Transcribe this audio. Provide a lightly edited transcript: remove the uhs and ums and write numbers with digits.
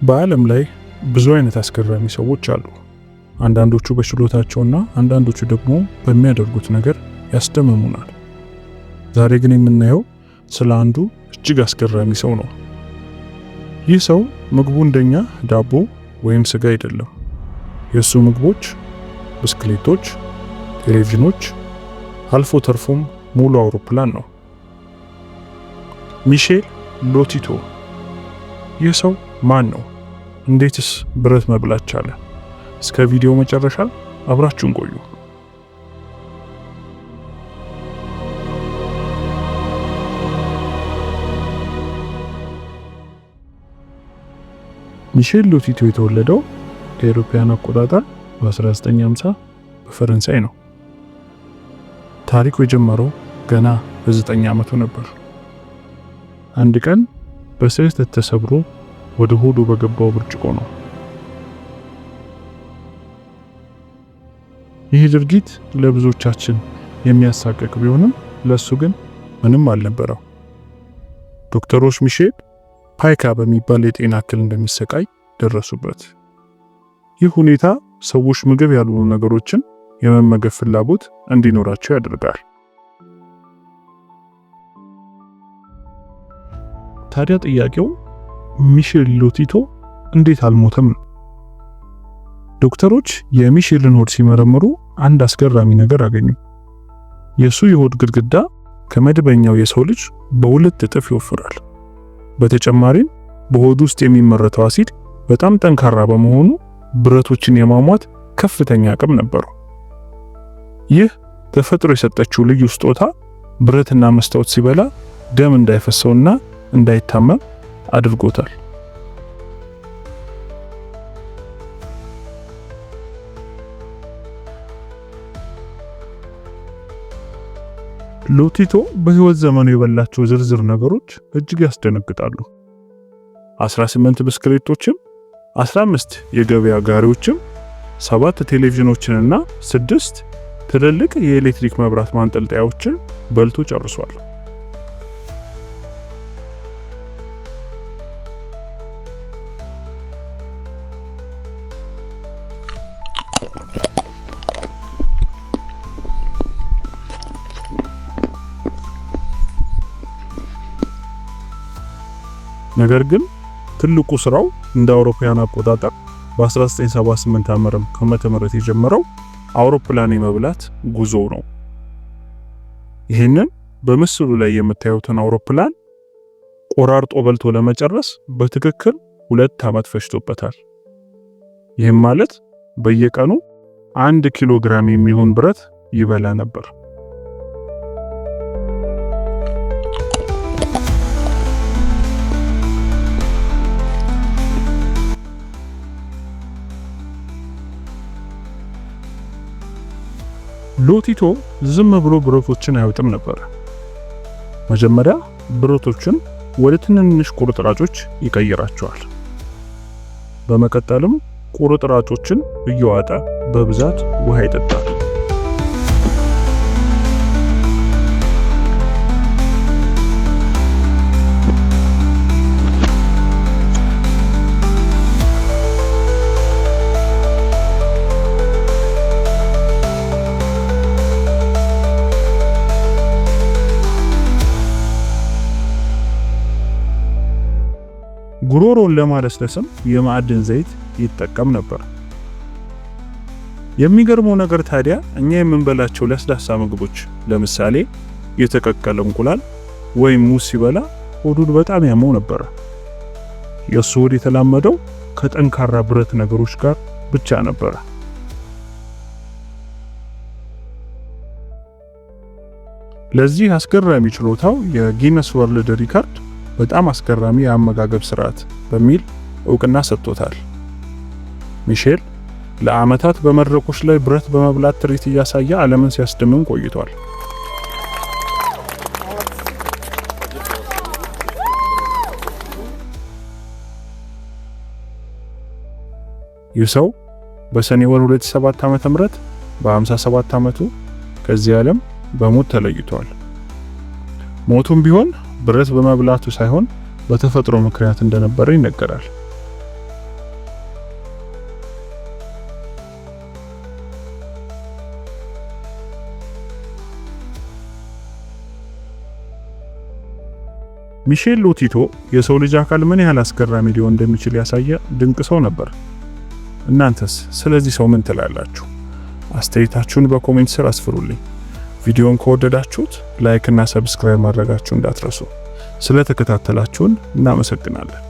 በዓለም ላይ ብዙ አይነት አስገራሚ ሰዎች አሉ። አንዳንዶቹ በችሎታቸውና አንዳንዶቹ ደግሞ በሚያደርጉት ነገር ያስደምሙናል። ዛሬ ግን የምናየው ስለ አንዱ እጅግ አስገራሚ ሰው ነው። ይህ ሰው ምግቡ እንደኛ ዳቦ ወይም ስጋ አይደለም። የእሱ ምግቦች ብስክሌቶች፣ ቴሌቪዥኖች፣ አልፎ ተርፎም ሙሉ አውሮፕላን ነው። ሚሼል ሎቲቶ። ይህ ሰው ማን ነው? እንዴትስ ብረት መብላት ቻለ? እስከ ቪዲዮ መጨረሻ አብራችሁን ቆዩ። ሚሼል ሎቲቶ የተወለደው ከአውሮፓውያን አቆጣጠር በ1950 በፈረንሳይ ነው። ታሪኩ የጀመረው ገና በ9 ዓመቱ ነበር። አንድ ቀን በስህተት ተሰብሮ ወደ ሆዱ በገባው ብርጭቆ ነው። ይህ ድርጊት ለብዙዎቻችን የሚያሳቅቅ ቢሆንም ለሱ ግን ምንም አልነበረው። ዶክተሮች ሚሼል ፓይካ በሚባል የጤና እክል እንደሚሰቃይ ደረሱበት። ይህ ሁኔታ ሰዎች ምግብ ያልሆኑ ነገሮችን የመመገብ ፍላጎት እንዲኖራቸው ያደርጋል። ታዲያ ጥያቄው ሚሼል ሎቲቶ እንዴት አልሞተም ነው። ዶክተሮች የሚሼልን ሆድ ሲመረምሩ አንድ አስገራሚ ነገር አገኙ። የሱ የሆድ ግድግዳ ከመደበኛው የሰው ልጅ በ2 እጥፍ ይወፍራል። በተጨማሪም በሆድ ውስጥ የሚመረተው አሲድ በጣም ጠንካራ በመሆኑ ብረቶችን የማሟት ከፍተኛ አቅም ነበረው። ይህ ተፈጥሮ የሰጠችው ልዩ ስጦታ ብረትና መስታወት ሲበላ ደም እንዳይፈሰውና እንዳይታመም አድርጎታል። ሎቲቶ በህይወት ዘመኑ የበላቸው ዝርዝር ነገሮች እጅግ ያስደነግጣሉ። 18 ብስክሌቶችም፣ 15 የገበያ ጋሪዎችም፣ 7 ቴሌቪዥኖችንና 6 ትልልቅ የኤሌክትሪክ መብራት ማንጠልጠያዎችን በልቶ ጨርሷል። ነገር ግን ትልቁ ስራው እንደ አውሮፓውያን አቆጣጠር በ1978 ዓመተ ምህረት የጀመረው አውሮፕላን የመብላት ጉዞ ነው። ይህንን በምስሉ ላይ የምታዩትን አውሮፕላን ቆራርጦ በልቶ ለመጨረስ በትክክል 2 ዓመት ፈጅቶበታል። ይህም ማለት በየቀኑ 1 ኪሎ ግራም የሚሆን ብረት ይበላ ነበር። ሎቲቶ ዝም ብሎ ብረቶችን አይወጥም ነበር። መጀመሪያ ብረቶችን ወደ ትንንሽ ቁርጥራጮች ይቀይራቸዋል። በመቀጠልም ቁርጥራጮችን እየዋጠ በብዛት ውሃ ይጠጣል። ጉሮሮን ለማለስለስም የማዕድን ዘይት ይጠቀም ነበር። የሚገርመው ነገር ታዲያ እኛ የምንበላቸው ለስላሳ ምግቦች ለምሳሌ የተቀቀለ እንቁላል ወይም ሙዝ ሲበላ ሆዱን በጣም ያመው ነበር። የሱ ሆድ የተላመደው ከጠንካራ ብረት ነገሮች ጋር ብቻ ነበር። ለዚህ አስገራሚ ችሎታው የጊነስ ወርልድ ሪካርድ በጣም አስገራሚ የአመጋገብ ስርዓት በሚል እውቅና ሰጥቶታል። ሚሼል ለዓመታት በመድረኮች ላይ ብረት በመብላት ትርኢት እያሳየ ዓለምን ሲያስደምም ቆይቷል። ይህ ሰው በሰኔ ወር 2007 ዓ.ም በ57 ዓመቱ ከዚህ ዓለም በሞት ተለይቷል። ሞቱም ቢሆን ብረት በመብላቱ ሳይሆን በተፈጥሮ ምክንያት እንደነበረ ይነገራል። ሚሼል ሎቲቶ የሰው ልጅ አካል ምን ያህል አስገራሚ ሊሆን እንደሚችል ያሳየ ድንቅ ሰው ነበር። እናንተስ ስለዚህ ሰው ምን ትላላችሁ? አስተያየታችሁን በኮሜንት ስር አስፍሩልኝ። ቪዲዮን ከወደዳችሁት ላይክ እና ሰብስክራይብ ማድረጋችሁን እንዳትረሱ። ስለተከታተላችሁን እናመሰግናለን።